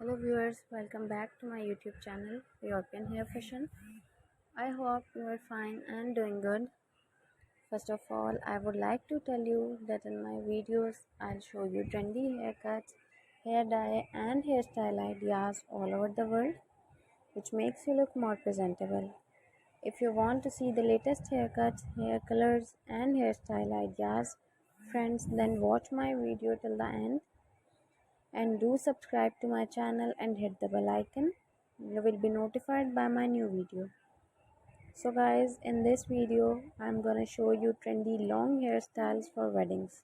Hello viewers, welcome back to my YouTube channel European Hair Fashion. I hope you are fine and doing good. First of all, I would like to tell you that in my videos I'll show you trendy haircuts, hair dye and hairstyle ideas all over the world which makes you look more presentable. If you want to see the latest haircuts, hair colors and hairstyle ideas, friends, then watch my video till the end. And do subscribe to my channel and hit the bell icon. You will be notified by my new video. So guys, in this video I'm gonna show you trendy long hairstyles for weddings.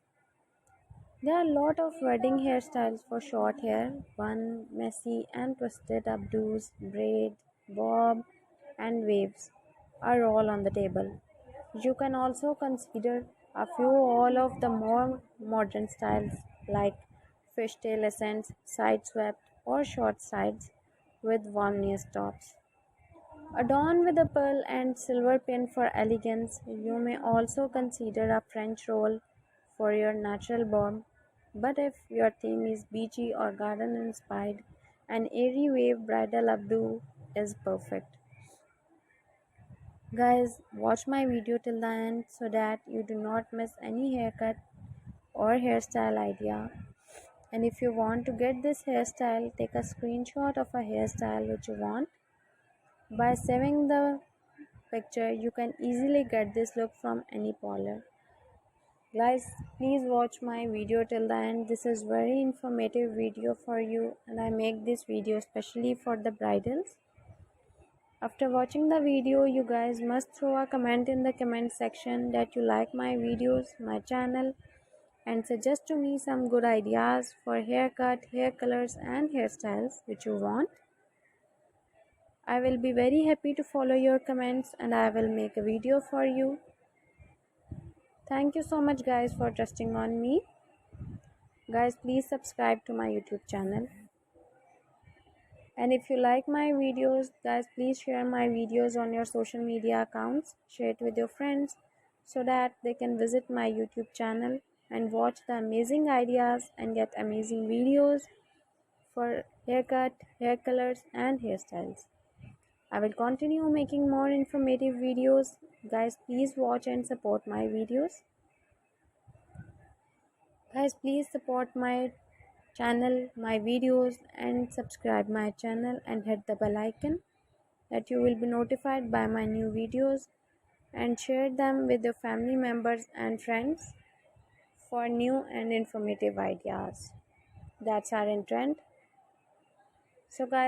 There are a lot of wedding hairstyles for short hair: bun, messy and twisted updos, braid, bob and waves are all on the table. You can also consider a few all of the more modern styles like fishtail ascents, side swept or short sides with voluminous tops. Adorned with a pearl and silver pin for elegance, you may also consider a French roll for your natural bob. But if your theme is beachy or garden inspired, an airy wave bridal updo is perfect. Guys, watch my video till the end so that you do not miss any haircut or hairstyle idea. And if you want to get this hairstyle, take a screenshot of a hairstyle which you want. By saving the picture, you can easily get this look from any parlor. Guys, please watch my video till the end. This is very informative video for you and I make this video especially for the bridals. After watching the video, you guys must throw a comment in the comment section that you like my videos, my channel, and suggest to me some good ideas for haircut, hair colors and hairstyles which you want. I will be very happy to follow your comments and I will make a video for you. Thank you so much guys for trusting on me. Guys, please subscribe to my YouTube channel. And if you like my videos, guys, please share my videos on your social media accounts. Share it with your friends so that they can visit my YouTube channel and watch the amazing ideas and get amazing videos for haircut, hair colors and hairstyles. I will continue making more informative videos. Guys, please watch and support my videos. Guys, please support my channel, my videos and subscribe my channel and hit the bell icon that you will be notified by my new videos, and share them with your family members and friends for new and informative ideas. That's our intent. So guys,